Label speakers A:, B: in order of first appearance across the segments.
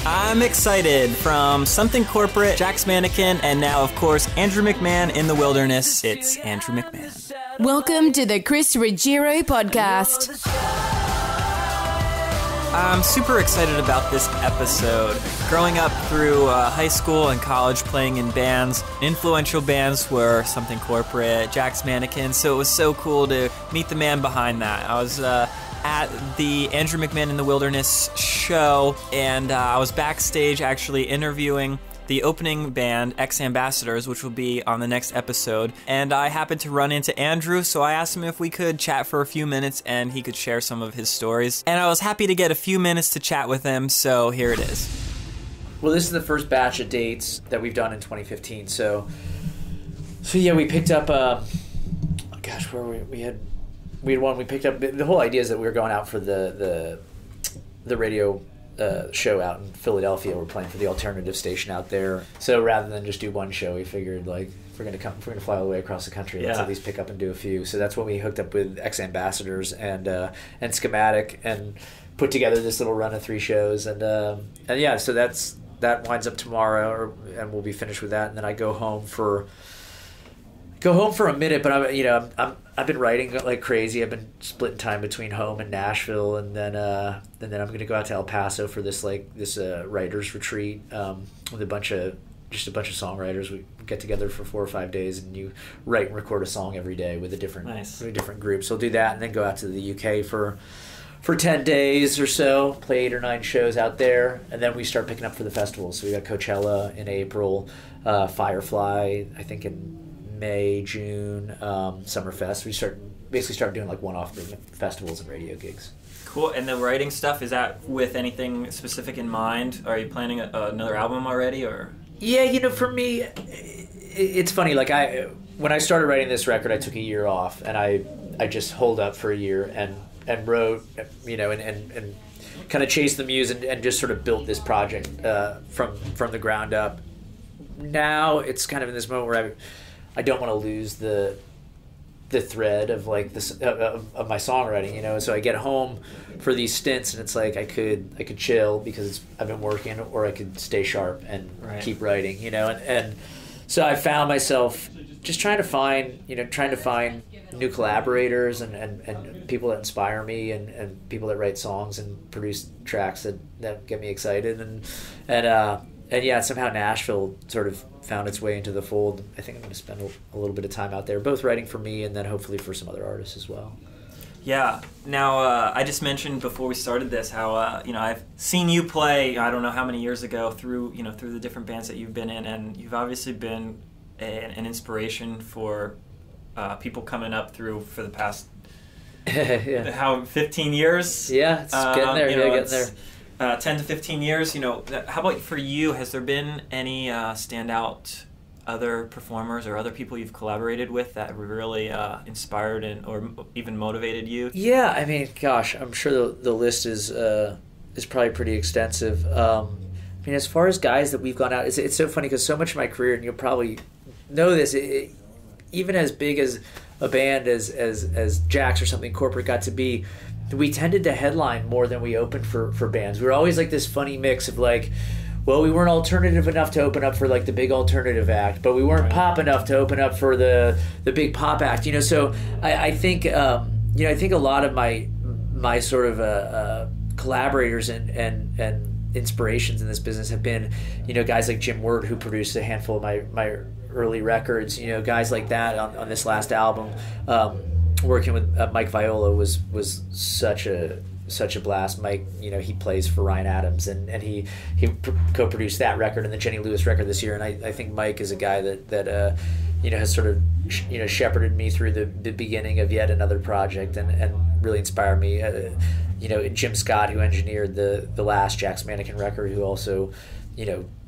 A: I'm excited. From Something Corporate, Jack's Mannequin, and now, of course, Andrew McMahon in the Wilderness. It's Andrew McMahon.
B: Welcome to the Chris Ruggiero podcast.
A: I'm super excited about this episode. Growing up through high school and college playing in bands, influential bands were Something Corporate, Jack's Mannequin, so it was so cool to meet the man behind that. I was at the Andrew McMahon in the Wilderness show, and I was backstage actually interviewing the opening band, Ex-Ambassadors, which will be on the next episode. And I happened to run into Andrew, so I asked him if we could chat for a few minutes and he could share some of his stories. And I was happy to get a few minutes to chat with him, so here it is.
C: Well, this is the first batch of dates that we've done in 2015. So yeah, we picked up, where we had one. We picked up, the whole idea is that we were going out for the radio show out in Philadelphia. We're playing for the alternative station out there. So rather than just do one show, we figured like if we're gonna fly all the way across the country, let's at least pick up and do a few. So that's when we hooked up with Ex-Ambassadors and Schematic and put together this little run of 3 shows. And yeah, so that winds up tomorrow, and we'll be finished with that. And then I go home for a minute, but I've been writing like crazy. I've been splitting time between home and Nashville, and then I'm going to go out to El Paso for this writers retreat with a bunch of songwriters. We get together for 4 or 5 days, and you write and record a song every day with a different group. So I'll do that, and then go out to the UK for 10 days or so, play 8 or 9 shows out there, and then we start picking up for the festivals. So we got Coachella in April, Firefly, I think in May, June, Summerfest. We start doing like one-off festivals and radio gigs.
A: Cool. And the writing stuff, is that with anything specific in mind? Are you planning another album already, or? Yeah, for me, it's funny. Like when I started writing this record, I took a year off, and I just holed up for a year and wrote, and kind of chased the muse and just sort of built this project from the ground up. Now it's kind of in this moment where I don't want to lose the thread of like this of my songwriting, So I get home for these stints, and it's like I could chill because I've been working, or I could stay sharp and keep writing, And so I found myself just trying to find new collaborators and people that inspire me and people that write songs and produce tracks that get me excited and yeah, somehow Nashville sort of found its way into the fold. I think I'm going to spend a little bit of time out there, both writing for me and then hopefully for some other artists as well. Yeah. Now, I just mentioned before we started this how I've seen you play. I don't know how many years ago through the different bands that you've been in, and you've obviously been an inspiration for people coming up through for the past 15 years.
C: Yeah, it's getting there. Getting there.
A: 10 to 15 years, how about for you? Has there been any standout other performers or other people you've collaborated with that really inspired or even motivated you?
C: Yeah, I mean, gosh, I'm sure the list is probably pretty extensive. As far as guys that we've gone out, it's so funny because so much of my career, and you'll probably know this, even as big as a band as Jack's or Something Corporate got to be, we tended to headline more than we opened for bands. We were always like this funny mix of like, well, we weren't alternative enough to open up for like the big alternative act, but we weren't pop enough to open up for the big pop act. So I think I think a lot of my sort of collaborators and inspirations in this business have been guys like Jim Wirt, who produced a handful of my early records. Guys like that on this last album. Working with Mike Viola was such a blast. Mike, he plays for Ryan Adams, and he co-produced that record and the Jenny Lewis record this year. And I think Mike is a guy that has sort of shepherded me through the beginning of yet another project and really inspired me. Jim Scott, who engineered the last Jack's Mannequin record, who also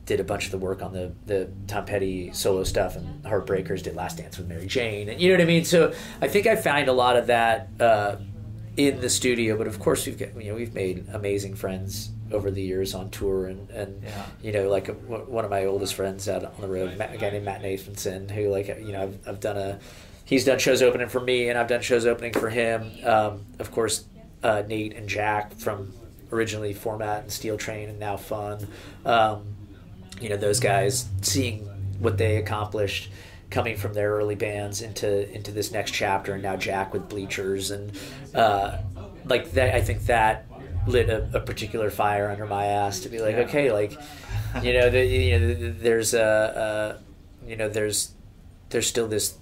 C: did a bunch of the work on the Tom Petty solo stuff, and Heartbreakers, did Last Dance with Mary Jane, and you know what I mean. So I think I find a lot of that in the studio, but of course we've made amazing friends over the years on tour, and like one of my oldest friends out on the road, a guy named Matt Nathanson, who he's done shows opening for me, and I've done shows opening for him. Of course, Nate and Jack from originally Format and Steel Train and now Fun. Those guys, seeing what they accomplished coming from their early bands into this next chapter, and now Jack with Bleachers, and like that, I think that lit a particular fire under my ass to be like, okay, like, there's still this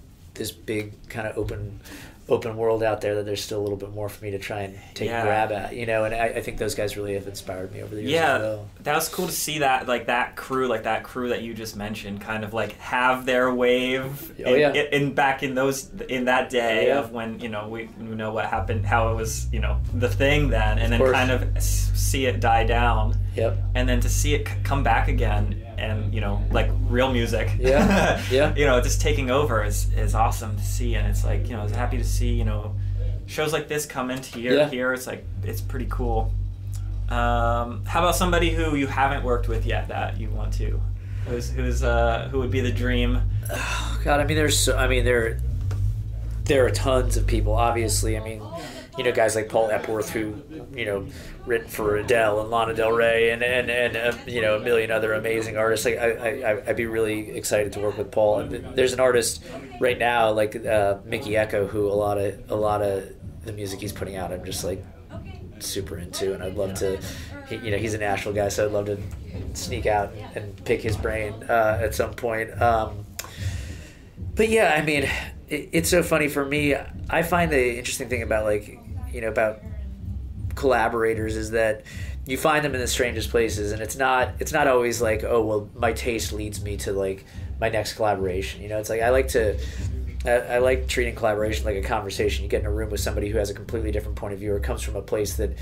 C: big kind of open world out there, that there's still a little bit more for me to try and take a grab at, and I think those guys really have inspired me over the years as well.
A: That was cool to see that, like that crew that you just mentioned kind of like have their wave back in that day of when, we know what happened, how it was, the thing then, and then kind of see it die down.
C: Yep.
A: And then to see it come back again, and like real music, just taking over is awesome to see. And it's like, I was happy to see shows like this come into here. It's like, it's pretty cool. How about somebody who you haven't worked with yet that you want to? Who would be the dream?
C: Oh, God, I mean, there are tons of people. Obviously, I mean, guys like Paul Epworth, who written for Adele and Lana Del Rey and a million other amazing artists. Like I'd be really excited to work with Paul. And there's an artist right now like Mickey Echo, who a lot of the music he's putting out, I'm just like super into, and I'd love to. He's a Nashville guy, so I'd love to sneak out and pick his brain at some point. But yeah, I mean, it's so funny for me. I find the interesting thing about about collaborators is that you find them in the strangest places, and it's not always like, oh well, my taste leads me to like my next collaboration. It's like I like treating collaboration like a conversation. You get in a room with somebody who has a completely different point of view, or comes from a place that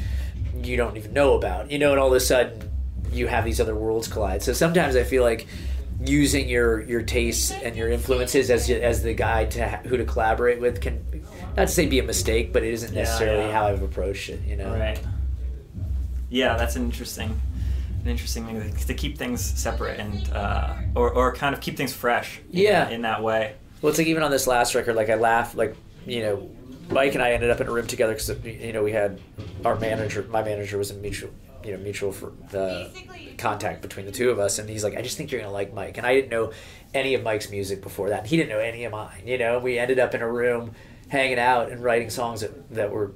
C: you don't even know about, and all of a sudden you have these other worlds collide. So sometimes I feel like using your tastes and your influences as the guide to who to collaborate with can, not to say be a mistake, but it isn't necessarily how I've approached it.
A: Right. Yeah, that's an interesting thing to keep things separate and or kind of keep things fresh. In that way.
C: Well, it's like even on this last record, like I laugh, like Mike and I ended up in a room together because we had our manager. My manager was a mutual for contact between the two of us, and he's like, I just think you're gonna like Mike, and I didn't know any of Mike's music before that. He didn't know any of mine. We ended up in a room hanging out and writing songs that were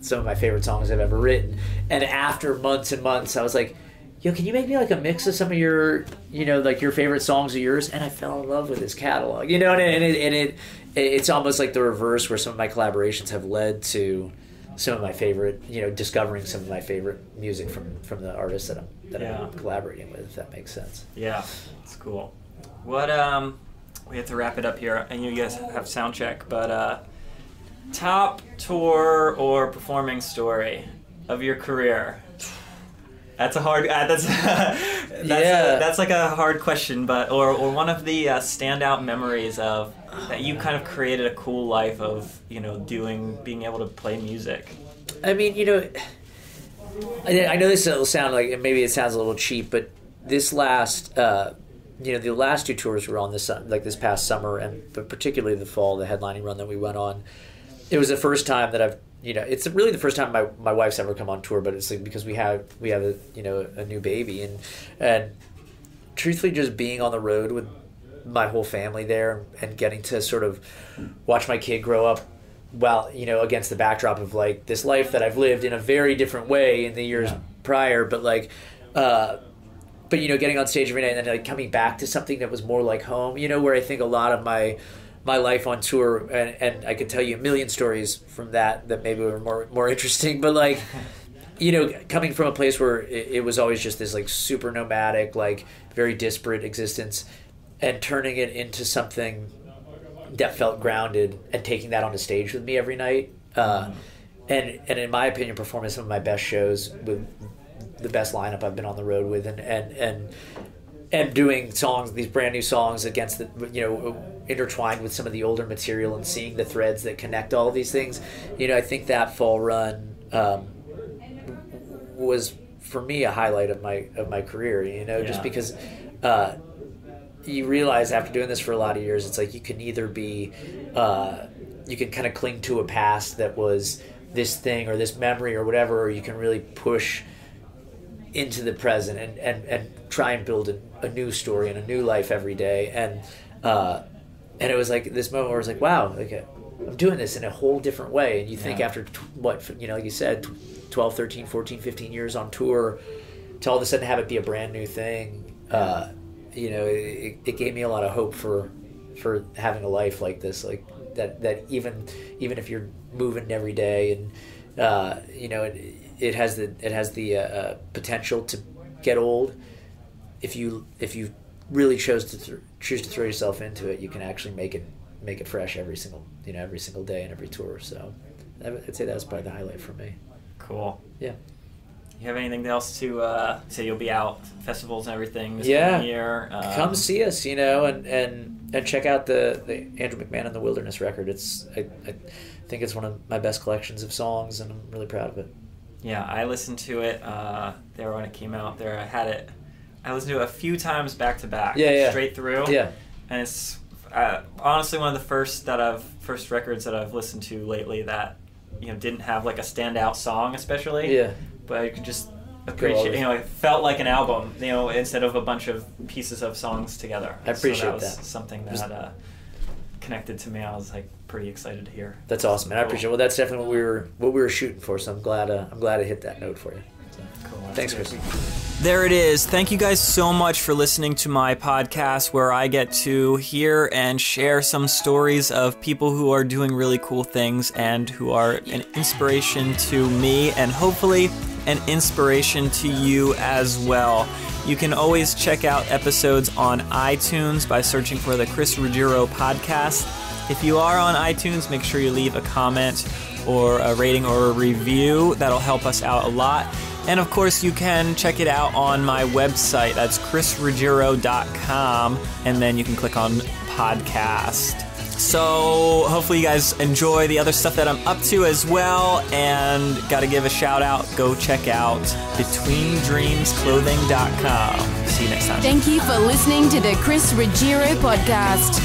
C: some of my favorite songs I've ever written. And after months and months, I was like, yo, can you make me like a mix of some of your like your favorite songs of yours? And I fell in love with his catalog, and it's almost like the reverse, where some of my collaborations have led to some of my favorite, discovering some of my favorite music from the artists that I'm collaborating with, if that makes sense.
A: Yeah, it's cool. What we have to wrap it up here. I know you guys have sound check, but top tour or performing story of your career? That's a hard. That's like a hard question, but or one of the standout memories of that you kind of created a cool life of being able to play music. I mean,
C: I know this will sound like, maybe it sounds a little cheap, but this last the last two tours were on this past summer, but particularly the fall, the headlining run that we went on. It was the first time that I've it's really the first time my wife's ever come on tour, but it's like because we have a new baby, and truthfully just being on the road with my whole family there and getting to sort of watch my kid grow up against the backdrop of like this life that I've lived in a very different way in the years prior, but getting on stage every night and then like coming back to something that was more like home, where I think a lot of my life on tour, and I could tell you a million stories from that maybe were more interesting, but like, coming from a place where it was always just this like super nomadic, like very disparate existence, and turning it into something that felt grounded and taking that on the stage with me every night. And in my opinion, performing some of my best shows with the best lineup I've been on the road with, and doing songs, these brand new songs against the, intertwined with some of the older material and seeing the threads that connect all of these things. I think that fall run was for me a highlight of my career, just because you realize after doing this for a lot of years, it's like you can either be you can kind of cling to a past that was this thing or this memory or whatever, or you can really push into the present and try and build a new story and a new life every day. And it was like this moment where I was like, wow, like I'm doing this in a whole different way. And you think after like you said, 12, 13, 14, 15 years on tour, to all of a sudden have it be a brand new thing, it gave me a lot of hope for having a life like this, like that even if you're moving every day, and it has the potential to get old. If you really choose to throw yourself into it, you can actually make it fresh every single day and every tour. So I'd say that was probably the highlight for me.
A: Cool.
C: Yeah.
A: You have anything else to say? You'll be out festivals and everything this year.
C: Come see us, and check out the Andrew McMahon and the Wilderness record. I think it's one of my best collections of songs, and I'm really proud of it.
A: Yeah, I listened to it there when it came out. There, I listened to it a few times back to back, straight through.
C: Yeah,
A: and it's honestly one of the first records that I've listened to lately that didn't have like a standout song, especially.
C: Yeah.
A: But I could just appreciate, it felt like an album, instead of a bunch of pieces of songs together.
C: I appreciate
A: that. Was something that connected to me. I was like pretty excited to hear.
C: That's awesome, man. I appreciate it. Well, that's definitely what we were shooting for. So I'm glad I hit that note for you. So,
A: cool.
C: Thanks, Chris.
A: There it is. Thank you guys so much for listening to my podcast, where I get to hear and share some stories of people who are doing really cool things and who are an inspiration to me, and hopefully an inspiration to you as well. You can always check out episodes on iTunes by searching for the Chris Ruggiero podcast. If you are on iTunes, make sure you leave a comment or a rating or a review. That'll help us out a lot. And of course, you can check it out on my website. That's chrisruggiero.com. And then you can click on podcast. So hopefully you guys enjoy the other stuff that I'm up to as well. And got to give a shout out. Go check out BetweenDreamsClothing.com. See you next time.
B: Thank you for listening to the Chris Ruggiero podcast.